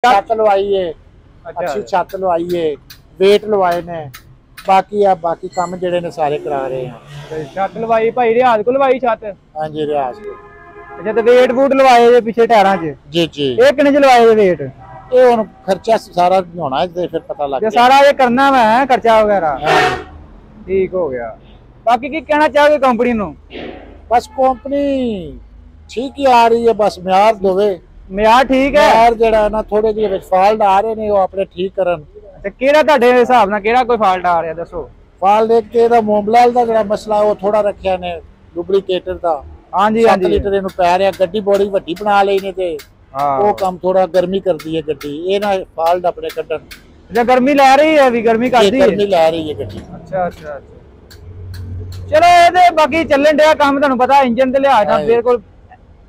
छत लवाई है, अच्छी छत लवाई है, वेट लवाए ने, बाकी काम जेडे ने सारे करा रहे हैं। छत लवाई भाई रियाज को लवाई छत? हाँ जी रियाज को। अच्छा तो वेट वूट लवाए जे पीछे टायरां च? जी जी। ये किन्ने च लवाए वेट? ये हुन खर्चा सारा होना है ते फिर पता लग गया सारा ये करना है खर्चा वगैरह। ठीक हो गया। बाकी की कहना चाहोगे कंपनी नु? बस कंपनी ठीक ही आ रही है, बस म्यार दोवे। म्यार ठीक है, म्यार जेड़ा ना थोड़े ਜਿਹੇ ਵਿੱਚ ਫਾਲਟ ਆ ਰਹੇ ਨੇ ਉਹ ਆਪਣੇ ਠੀਕ ਕਰਨ। ਅੱਛਾ ਕਿਹੜਾ ਤੁਹਾਡੇ ਹਿਸਾਬ ਨਾਲ ਕਿਹੜਾ ਕੋਈ ਫਾਲਟ ਆ ਰਿਹਾ ਦੱਸੋ? ਫਾਲਟ ਇੱਕ ਤੇ ਇਹਦਾ ਮੋਮਬਲਾਲ ਦਾ ਜਿਹੜਾ ਮਸਲਾ ਉਹ ਥੋੜਾ ਰੱਖਿਆ ਨੇ ਡੁਪਲੀਕੇਟਰ ਦਾ। ਹਾਂਜੀ 7 ਲੀਟਰ ਇਹਨੂੰ ਪੈ ਰਿਹਾ, ਗੱਡੀ ਬੜੀ ਵੱਡੀ ਬਣਾ ਲਈ ਨੇ ਤੇ ਉਹ ਕੰਮ ਥੋੜਾ ਗਰਮੀ ਕਰਦੀ ਹੈ ਗੱਡੀ, ਇਹ ਨਾ ਫਾਲਟ ਆਪਣੇ ਕੱਢਣ। ਜੇ ਗਰਮੀ ਲੈ ਰਹੀ ਹੈ ਵੀ ਗਰਮੀ ਕਰਦੀ ਹੈ? ਗਰਮੀ ਲੈ ਰਹੀ ਹੈ ਗੱਡੀ। ਅੱਛਾ ਅੱਛਾ ਚਲੋ ਇਹਦੇ ਬਾਕੀ ਚੱਲਣ ਡਿਆ ਕੰਮ, ਤੁਹਾਨੂੰ ਪਤਾ ਇੰਜਨ ਤੇ ਲਿਹਾਜ਼ ਨਾਲ ਬਿਲਕੁਲ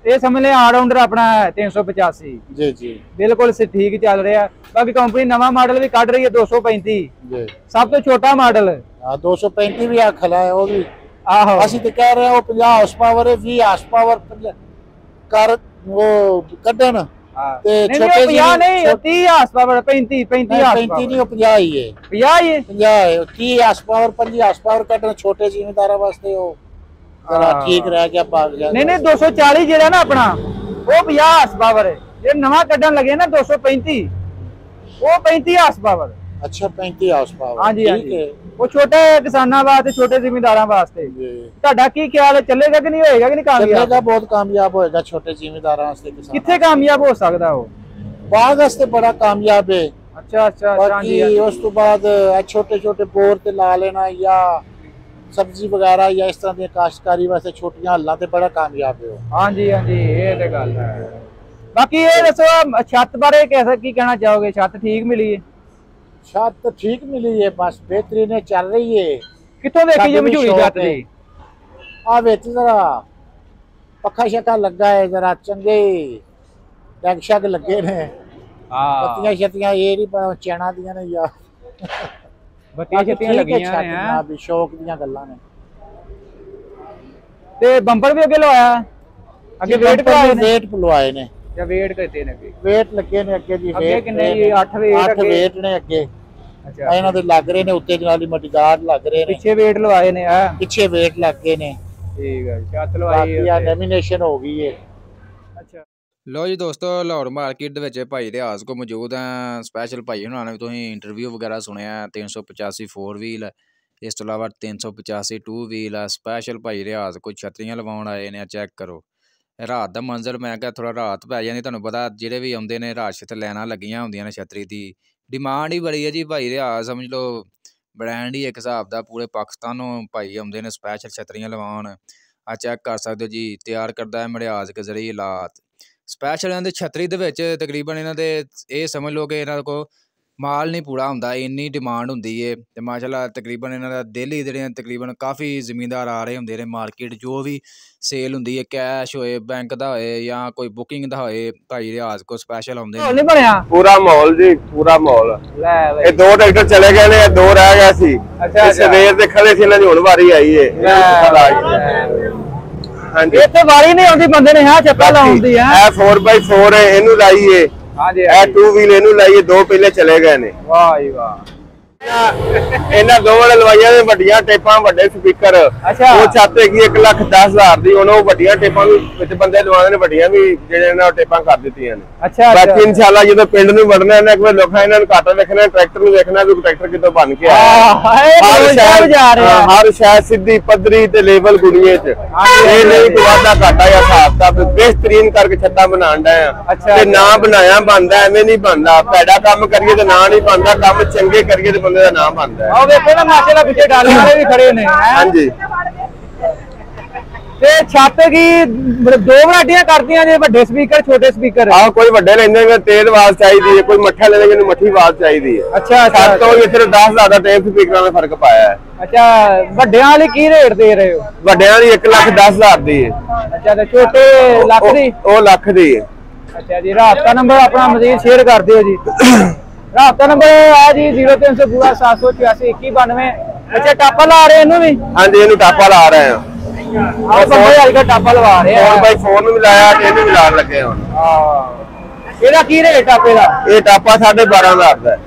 ਇਹ ਸਮਝ ਲੈ ਆਲਰਾਊਂਡਰ ਆਪਣਾ 385 ਜੀ ਜੀ ਬਿਲਕੁਲ ਠੀਕ ਚੱਲ ਰਿਹਾ। ਬਾਕੀ ਕੰਪਨੀ ਨਵਾਂ ਮਾਡਲ ਵੀ ਕੱਢ ਰਹੀ ਹੈ 235 ਜੀ, ਸਭ ਤੋਂ ਛੋਟਾ ਮਾਡਲ। ਹਾਂ 235 ਵੀ ਆ ਖਲਾ ਹੈ ਉਹ ਵੀ। ਆਹੋ ਅਸੀਂ ਤੇ ਕਹਿ ਰਹੇ ਹਾਂ ਉਹ 50 ਹਾਰਸ ਪਾਵਰ ਹੈ, 20 ਹਾਰਸ ਪਾਵਰ ਕਰ ਉਹ ਕੱਢਣ ਤੇ ਛੋਟੇ ਜਿਹੇ 50 ਨਹੀਂ 30 ਹਾਰਸ ਪਾਵਰ 35 ਹਾਰਸ ਪਾਵਰ ਨਹੀਂ ਉਹ 50 ਹੀ ਹੈ। 50 ਹੀ ਹੈ? 50 ਹੈ। 30 ਹਾਰਸ ਪਾਵਰ 25 ਹਾਰਸ ਪਾਵਰ ਕੱਢਣ ਛੋਟੇ ਜ਼ਿਮੀਂਦਾਰਾਂ ਵਾਸਤੇ ਉਹ ਜਰਾ ਠੀਕ ਰਹਿ ਗਿਆ ਭਾਗ ਗਿਆ। ਨਹੀਂ 240 ਜਿਹੜਾ ਨਾ ਆਪਣਾ ਉਹ 50 ਹਾਰਸ ਪਾਵਰ ਹੈ, ਜੇ ਨਵਾਂ ਕੱਢਣ ਲੱਗੇ ਨਾ 235 ਉਹ 35 ਹਾਰਸ ਪਾਵਰ। ਅੱਛਾ 35 ਹਾਰਸ ਪਾਵਰ। ਹਾਂਜੀ ਹਾਂਜੀ ਉਹ ਛੋਟੇ ਕਿਸਾਨਾਂ ਵਾਸਤੇ, ਛੋਟੇ ਜ਼ਿਮੀਂਦਾਰਾਂ ਵਾਸਤੇ। ਤੁਹਾਡਾ ਕੀ ਖਿਆਲ ਹੈ ਚੱਲੇਗਾ ਕਿ ਨਹੀਂ ਹੋਏਗਾ ਕਿ ਨਹੀਂ ਕਾਮਯਾਬ? ਚੱਲੇਗਾ, ਬਹੁਤ ਕਾਮਯਾਬ ਹੋਏਗਾ ਛੋਟੇ ਜ਼ਿਮੀਂਦਾਰਾਂ ਵਾਸਤੇ। ਕਿੱਥੇ ਕਾਮਯਾਬ ਹੋ ਸਕਦਾ ਉਹ? ਬਾਗ ਵਾਸਤੇ ਬੜਾ ਕਾਮਯਾਬ ਹੈ। ਅੱਛਾ ਅੱਛਾ ਬਾਕੀ ਉਸ ਤੋਂ ਬਾਅਦ ਛੋਟੇ ਛੋਟੇ ਬੋਰ ਤੇ ਲਾ ਲੈਣਾ ਜਾਂ सब्जी वगैरह या इस तरह की काश्तकारी वास्ते छोटियां हल्लां ते बड़ा कामयाब है। हाँ जी ये तो गल है। बाकी ये दसो छत बारे कैसा की कहना चाहोगे? छत ठीक मिली है? छत तो ठीक मिली है, बस बेहतरीन चल रही है। कितों देखी जी मशहूरी छत दी? आ विच जरा पक्खा शक्का लगा है, जरा चंगे डग शग लगे ने, पत्तियां शत्तियां ये नहीं चैना दियां ने या ਬੱਤੀਆਂ ਛੱਤੀਆਂ ਲੱਗੀਆਂ ਨੇ ਆ ਵੀ ਸ਼ੌਕ ਦੀਆਂ ਗੱਲਾਂ ਨੇ। ਤੇ ਬੰਪਰ ਵੀ ਅੱਗੇ ਲਵਾਇਆ? ਅੱਗੇ ਵੇਟ ਪਵਾਏ ਨੇ? ਵੇਟ ਪਲਵਾਏ ਨੇ ਜਾਂ ਵੇਟ ਕਰਤੇ ਨੇ? ਅੱਗੇ ਵੇਟ ਲੱਗੇ ਨੇ ਅੱਗੇ ਜੀ। ਅੱਗੇ ਕਿੰਨੇ ਜੀ? 8 ਵੇਟ ਨੇ ਅੱਗੇ। ਅੱਛਾ ਇਹਨਾਂ ਦੇ ਲੱਗ ਰਹੇ ਨੇ ਉੱਤੇ ਜਨਾਲੀ ਮਟੀਗਾਰਡ ਲੱਗ ਰਹੇ ਨੇ, ਪਿੱਛੇ ਵੇਟ ਲਵਾਏ ਨੇ। ਆ ਪਿੱਛੇ ਵੇਟ ਲੱਗ ਗਏ ਨੇ। ਠੀਕ ਹੈ ਛੱਤ ਲਵਾਈ ਹੈ, ਲੈਮੀਨੇਸ਼ਨ ਹੋ ਗਈ ਹੈ। ਅੱਛਾ लो जी दोस्तों लाहौर मार्केट दे भाई रियाज को मौजूद हैं। स्पैशल भाई उन्होंने तुसीं इंटरव्यू वगैरह सुनिया। 385 4 व्हील इस तो इलावा 385 2 व्हील है। स्पैशल भाई रियाज को छतरियां लवाउण आए ने। चैक करो रात का मंजर, मैं क्या थोड़ा रात पै जाती, तुहानूं पता जेह्ड़े भी आउंदे ने रश ते लैनां लग्गियां होंदियां ने। छतरी दी डिमांड ही बड़ी है जी। भाई रियाज समझ लो ब्रांड ही एक हिसाब दा, पूरे पाकिस्तानों भाई आउंदे ने स्पैशल छतरियां लवाउण। आ चैक कर सकते हो जी, तैयार करदा है मड़ियाज के जरिए लात। स्पैशल इन्हां दी छतरी दे विच तकरीबन इन्हां दे ये समझ लो कि इन्हां को माल नहीं पूरा हुंदा, इन्नी डिमांड हुंदी है। ते माशाअल्लाह तकरीबन इन्हां दा डेली जेह्ड़े तकरीबन काफ़ी ज़मींदार आ रहे हुंदे ने मार्केट। जो भी सेल हुंदी है कैश होए, बैंक दा होए या कोई बुकिंग दा होए, भाई रियाज को स्पैशल आउंदे ने। नहीं बनया पूरा माहौल जी, पूरा माहौल। ये 2 ट्रैक्टर चले गए ने, 2 रह गए सी। अच्छा सवेर दे खड़े सी, इन्हां दी हुण वारी आई है। हाँ जी इत्थे वारी नहीं आउंदी बंदे ने। हां चक्का लाउंदी है। ए 4x4 है, इनू लाई है। हां जी ए 2 व्हील इनू लाई है, 2 पहले चले गए ने। वाह जी वाह। ਇਹਨਾਂ ਦੋਵਾਂ ਨੇ ਲਵਾਈਆਂ ਨੇ ਵੱਡੀਆਂ ਟੇਪਾਂ, ਵੱਡੇ ਸਪੀਕਰ। ਉਹ ਛੱਤ ਹੈਗੀ 1,10,000 ਦੀ। ਹੁਣ ਉਹ ਵੱਡੀਆਂ ਟੇਪਾਂ ਵੀ ਵਿੱਚ ਬੰਦੇ ਲਵਾਉਂਦੇ ਨੇ, ਵੱਡੀਆਂ ਵੀ ਜਿਹੜੇ ਇਹਨਾਂ ਨੇ ਟੇਪਾਂ ਕਰ ਦਿੱਤੀਆਂ ਨੇ। ਬਾਕੀ ਇਨਸ਼ਾਅੱਲਾ ਜਦੋਂ ਪਿੰਡ ਨੂੰ ਵੜਨਾ ਇਹਨਾਂ ਇੱਕ ਵਾਰ ਲੋਕਾਂ ਇਹਨਾਂ ਨੂੰ ਘੱਟ ਵੇਖਣਾ, ਟਰੈਕਟਰ ਨੂੰ ਵੇਖਣਾ ਵੀ ਟਰੈਕਟਰ ਕਿਤੋਂ ਬਣ ਕੇ ਆਇਆ। ਹਰ ਸ਼ਾਇਦ ਸਿੱਧੀ ਪੱਧਰੀ ਤੇ ਲੈਵਲ ਗੁਣੀਏ ਚ ਇਹ ਨਹੀਂ ਕੋਈ ਵਾਧਾ ਘਾਟਾ ਜਾਂ ਹਿਸਾਬ ਦਾ ਬਿਹਤਰੀਨ ਕਰਕੇ ਛੱਤਾਂ ਬਣਾਉਣ ਦਾ ਆ। ਤੇ ਨਾ ਬਣਾਇਆ ਬਣਦਾ, ਐਵੇਂ ਨਹੀਂ ਬਣਦਾ। ਭੈੜਾ ਕੰਮ ਕਰੀਏ ਤੇ ਨਾ ਨਹੀਂ ਬਣਦਾ, ਕੰਮ ਚੰਗੇ ਕਰੀਏ ਤੇ ਬੰਦੇ ਦਾ ਨਾਮ ਬਣਦਾ ਹੈ। ਆਹ ਵੇਖੋ ਨਾ ਮਾਸ਼ਾਅੱਲਾ ਪਿੱਛੇ ਡਾਲੇ ਵਾਲੇ ਵੀ ਖੜੇ ਨੇ। ਹਾਂਜੀ ਤੇ ਛੱਤ ਕੀ 2 ਵਰਾਈਟੀਆਂ ਕਰਦੀਆਂ ਨੇ, ਵੱਡੇ ਸਪੀਕਰ ਛੋਟੇ ਸਪੀਕਰ। ਆਹ ਕੋਈ ਵੱਡੇ ਲੈਂਦੇ ਨੇ ਤੇਜ਼ ਆਵਾਜ਼ ਚਾਹੀਦੀ ਹੈ, ਕੋਈ ਮੱਠਾ ਲੈਂਦੇ ਨੇ ਮੱਠੀ ਆਵਾਜ਼ ਚਾਹੀਦੀ ਹੈ। ਅੱਛਾ ਛੱਤ ਤੋਂ ਵੀ ਸਿਰਫ 10,000 ਦਾ ਟੇਪ ਸਪੀਕਰਾਂ ਦਾ ਫਰਕ ਪਾਇਆ ਹੈ। ਅੱਛਾ ਵੱਡਿਆਂ ਵਾਲੀ ਕੀ ਰੇਟ ਦੇ ਰਹੇ ਹੋ? ਵੱਡਿਆਂ ਦੀ 1,10,000 ਦੀ ਹੈ। ਅੱਛਾ ਤੇ ਛੋਟੇ ਲੱਖ ਦੀ? ਉਹ ਲੱਖ ਦੀ ਹੈ। ਅੱਛਾ ਜੀ ਰਾਬਤਾ ਨੰਬਰ ਆਪਣਾ ਮਜ਼ੀਦ ਸ਼ੇਅਰ ਕਰ ਦਿਓ ਜੀ। ਰਾਬਤਾ ਨੰਬਰ ਆ ਜੀ 0300 786 2192। ਅੱਛਾ ਟਾਪਾ ਲਾ ਰਹੇ ਇਹਨੂੰ ਵੀ? ਹਾਂਜੀ ਇਹਨੂੰ ਟਾਪਾ ਲਾ ਰਹੇ ਆ। ਆਹ ਬੰਦੇ ਅੱਜ ਕੱਲ੍ਹ ਟਾਪਾ ਲਵਾ ਰਹੇ ਆ। 4x4 ਨੂੰ ਵੀ ਲਾਇਆ ਤੇ ਇਹਨੂੰ ਵੀ ਲਾਉਣ ਲੱਗੇ ਹੁਣ। ਇਹਦਾ ਕੀ ਰੇਟ ਟਾਪੇ ਦਾ? ਇਹ ਟਾਪਾ 12,500 ਦਾ।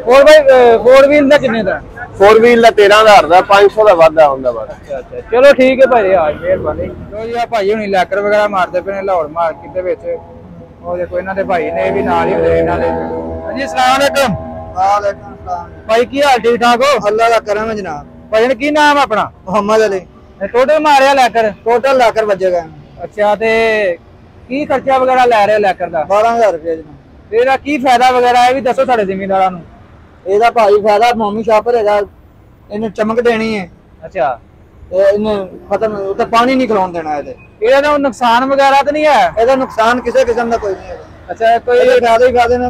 ਹੋਰ ਬਾਈ 4 ਵੀਲ ਦਾ ਕਿੰਨੇ ਦਾ? 4 ਵੀਲ ਦਾ 13,000 ਦਾ, 500 ਦਾ ਵਾਧਾ ਹੁੰਦਾ ਬਸ। ਅੱਛਾ ਚਲੋ ਠੀਕ ਹੈ ਭਾਈ, ਆ ਮਿਹਰਬਾਨੀ। ਲੋ ਜੀ ਆ ਭਾਈ ਹੁਣੀ ਲੈਕਰ ਵਗੈਰਾ ਮਾਰਦੇ ਪਏ ਨੇ ਲਾਹੌਰ ਮਾਰਕੀਟ ਦੇ ਵਿੱਚ। ਉਹ ਦੇਖੋ ਇਹਨਾਂ ਦੇ ਭਾਈ ਨੇ, ਇਹ ਵੀ ਨਾਲ ਹੀ ਹੁੰਦੇ ਇਹਨਾਂ ਦੇ। ਹਾਂਜੀ अस्सलाम वालेकुम। वालेकुम सलाम भाई की हाल ठीक ठाक हो? अल्लाह का करम है जनाब। भाई की नाम अपना? मोहम्मद अली। टोटल मारिया लैकर? टोटल लैकर बजेगा। अच्छा ते की खर्चा वगैरह लै रहे हो लैकर दा? 12,000 रुपया जनाब। ਇਹਦਾ ਕੀ ਫਾਇਦਾ ਵਗੈਰਾ ਹੈ ਵੀ ਦੱਸੋ ਸਾਡੇ ਜ਼ਿਮੀਂਦਾਰਾਂ ਨੂੰ। ਇਹਦਾ ਭਾਈ ਫਾਇਦਾ ਮੋਮੀ ਸ਼ਾਪਰ ਹੈਗਾ, ਇਹਨੂੰ ਚਮਕ ਦੇਣੀ ਹੈ। ਅੱਛਾ ਤੇ ਇਹਨੂੰ ਖਤਮ ਉੱਤੇ ਪਾਣੀ ਨਹੀਂ ਖਲੋਣ ਦੇਣਾ ਇਹਦੇ। ਇਹਦਾ ਤਾਂ ਨੁਕਸਾਨ ਵਗੈਰਾ ਤਾਂ ਨਹੀਂ ਹੈ? ਇਹਦਾ ਨੁਕਸਾਨ ਕਿਸੇ ਕਿਸਮ ਦਾ ਕੋਈ ਨਹੀਂ ਹੈਗਾ। ਅੱਛਾ ਕੋਈ ਫਾਇਦੇ ਹੀ ਫਾਇਦੇ ਨੇ,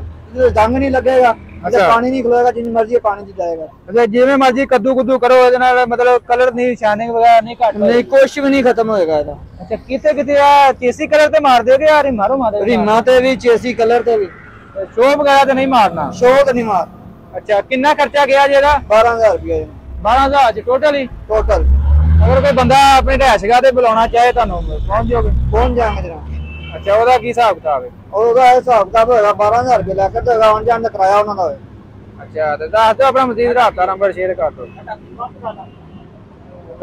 ਜੰਗ ਨਹੀਂ ਲੱਗੇਗਾ, ਪਾਣੀ ਨਹੀਂ ਖਲੋਏਗਾ, ਜਿੰਨੀ ਮਰਜ਼ੀ ਪਾਣੀ ਚ ਜਾਏਗਾ। ਅੱਛਾ ਜਿਵੇਂ ਮਰਜ਼ੀ ਕੱਦੂ ਕੁੱਦੂ ਕਰੋ ਇਹਦੇ ਨਾਲ, ਮਤਲਬ ਕਲਰ ਨਹੀਂ, ਸ਼ਾਈਨਿੰਗ ਵਗੈਰਾ ਨਹੀਂ ਘੱਟ ਨਹੀਂ, ਕੁਛ ਵੀ ਨਹੀਂ ਖਤਮ ਹੋਏਗਾ ਇਹਦਾ। ਅੱਛਾ ਕਿਤੇ ਕਿਤੇ ਆ ਚੇਸੀ ਕਲਰ ਤੇ ਮਾਰ ਦਿਓਗੇ ਯਾਰ? ਮਾਰੋ ਮਾਰੋ ਰੀਮਾ ਤੇ ਵੀ, ਚੇਸੀ ਕਲਰ ਤੇ ਵੀ। ਸ਼ੋ ਵਗੈਰਾ ਤੇ ਨਹੀਂ ਮਾਰਨਾ? ਸ਼ੋਕ ਨਹੀਂ ਮਾਰ। ਅੱਛਾ ਕਿੰਨਾ ਖਰਚਾ ਗਿਆ ਜੀ ਇਹਦਾ? 12,000 ਰੁਪਇਆ। 12,000 ਚ ਟੋਟਲ ਹੀ? ਟੋਟਲ। ਅਗਰ ਕੋਈ ਬੰਦਾ ਆਪਣੇ ਢੈਸ਼ਗਾ ਤੇ ਬੁਲਾਉਣਾ ਚਾਹੇ ਤੁਹਾਨੂੰ ਪਹੁੰਚ ਜਾਓਗੇ? ਪਹੁੰਚ ਜਾਵਾਂਗੇ ਜਨਾਬ। ਅੱਛਾ ਉਹਦਾ ਕੀ ਹਿਸਾਬ ਕਿਤਾਬ ਹੈ? ਉਹਦਾ ਹਿਸਾਬ ਕਿਤਾਬ ਹੋਏਗਾ 12,000 ਰੁਪਇਆ ਲੈ ਕੇ ਤੇ ਆਉਣ ਜਾਣ ਦਾ ਕਿਰਾਇਆ ਉਹਨਾਂ ਦਾ ਹੋਏ। ਅੱਛਾ ਤੇ ਦੱਸ ਦਿਓ ਆਪਣਾ ਮਜ਼ੀਦ ਰਾਬਤਾ ਨੰਬਰ ਸ਼ੇਅਰ ਕਰ ਦਿਓ।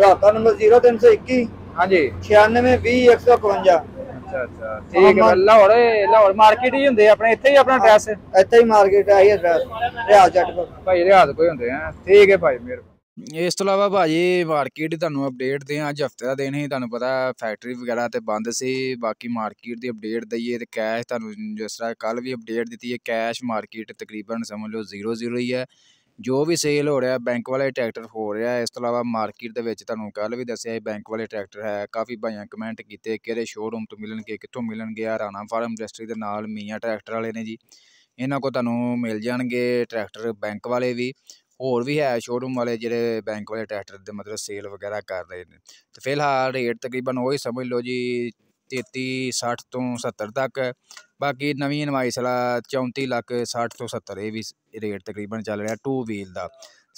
ਰਾਬਤਾ ਨੰਬਰ 0321 ਹਾਂਜੀ 96 20 151। ਅੱਛਾ ਠੀਕ ਹੈ। ਲਾਹੌਰ ਮਾਰਕੀਟ ਹੀ ਹੁੰਦੇ ਆਪਣੇ, ਇੱਥੇ ਹੀ ਆਪਣਾ ਐਡਰੈਸ? ਇੱਥੇ ਹੀ ਮਾਰਕੀਟ ਹੈ, ਐਡਰੈਸ ਰਿਆਜ਼ ਜੱਟ ਕੋਲ। ਭਾਈ ਰਿਆਜ਼ ਕੋਈ ਹੁੰਦੇ ਆ। ਠੀਕ ਹੈ ਭਾਈ, ਮਿਹਰਬਾਨੀ। ਇਸ ਤੋਂ ਇਲਾਵਾ ਭਾਜੀ ਮਾਰਕੀਟ ਤੁਹਾਨੂੰ ਅਪਡੇਟ ਦੇ ਅੱਜ ਹਫਤੇ ਦਾ ਦਿਨ ਹੀ, ਤੁਹਾਨੂੰ ਪਤਾ ਫੈਕਟਰੀ ਵਗੈਰਾ ਤੇ ਬੰਦ ਸੀ। ਬਾਕੀ ਮਾਰਕੀਟ ਦੀ ਅਪਡੇਟ ਦਈਏ ਤੇ ਕੈਸ਼ ਤੁਹਾਨੂੰ ਜਿਸ ਤਰ੍ਹਾਂ ਕੱਲ ਵੀ ਅਪਡੇਟ ਦਿੱਤੀ ਹੈ, ਕੈਸ਼ ਮਾਰਕੀਟ ਤਕਰੀਬਨ ਸਮਝ ਲਓ 0-0 ਹੀ ਹੈ। ਜੋ ਵੀ ਸੇਲ ਹੋ ਰਿਹਾ ਬੈਂਕ ਵਾਲੇ ਟਰੈਕਟਰ ਹੋ ਰਿਹਾ। ਇਸ ਤੋਂ ਇਲਾਵਾ ਮਾਰਕੀਟ ਦੇ ਵਿੱਚ ਤੁਹਾਨੂੰ ਕੱਲ ਵੀ ਦੱਸਿਆ ਬੈਂਕ ਵਾਲੇ ਟਰੈਕਟਰ ਹੈ। ਕਾਫੀ ਭਾਈਆਂ ਕਮੈਂਟ ਕੀਤੇ ਕਿਹੜੇ ਸ਼ੋਰੂਮ ਤੋਂ ਮਿਲਣਗੇ, ਕਿੱਥੋਂ ਮਿਲਣਗੇ। ਰਾਣਾ ਫਾਰਮ ਇੰਡਸਟਰੀ ਦੇ ਨਾਲ ਮੀਆਂ ਟਰੈਕਟਰ ਵਾਲੇ ਨੇ ਜੀ, ਇਹਨਾਂ ਕੋਲ ਤੁਹਾਨੂੰ ਮਿਲ ਜਾਣਗੇ ਟਰੈਕਟਰ ਬੈਂਕ ਵਾਲੇ ਵੀ। ਹੋਰ ਵੀ ਹੈ ਸ਼ੋਰੂਮ ਵਾਲੇ ਜਿਹੜੇ ਬੈਂਕ ਵਾਲੇ ਟਰੈਕਟਰ ਦੇ ਮਤਲਬ ਸੇਲ ਵਗੈਰਾ ਕਰ ਰਹੇ ਨੇ। ਤੇ ਫਿਲਹਾਲ ਰੇਟ ਤਕਰੀਬਨ ਉਹੀ ਸਮਝ ਲਓ ਜੀ 33,60 ਤੋਂ 70 ਤੱਕ। ਬਾਕੀ ਨਵੀਂ ਇਨਵਾਈਸ ਵਾਲਾ 34,60,000 ਤੋਂ 70 ਇਹ ਵੀ ਰੇਟ ਤਕਰੀਬਨ ਚੱਲ ਰਿਹਾ 2 ਵੀਲ ਦਾ।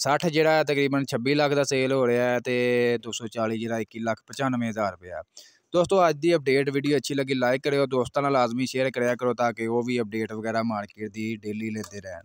60 ਜਿਹੜਾ ਤਕਰੀਬਨ 26 ਲੱਖ ਦਾ ਸੇਲ ਹੋ ਰਿਹਾ ਤੇ 240 ਜਿਹੜਾ 21,95,000 ਰੁਪਇਆ। ਦੋਸਤੋ ਅੱਜ ਦੀ ਅਪਡੇਟ ਵੀਡੀਓ ਅੱਛੀ ਲੱਗੀ ਲਾਈਕ ਕਰਿਓ, ਦੋਸਤਾਂ ਨਾਲ ਲਾਜ਼ਮੀ ਸ਼ੇਅਰ ਕਰਿਆ ਕਰੋ ਤਾਂ ਕਿ ਉਹ ਵੀ ਅਪਡੇਟ ਵਗੈਰਾ ਮਾਰਕੀਟ ਦੀ ਡੇਲੀ ਲੈਂਦੇ ਰਹਿਣ।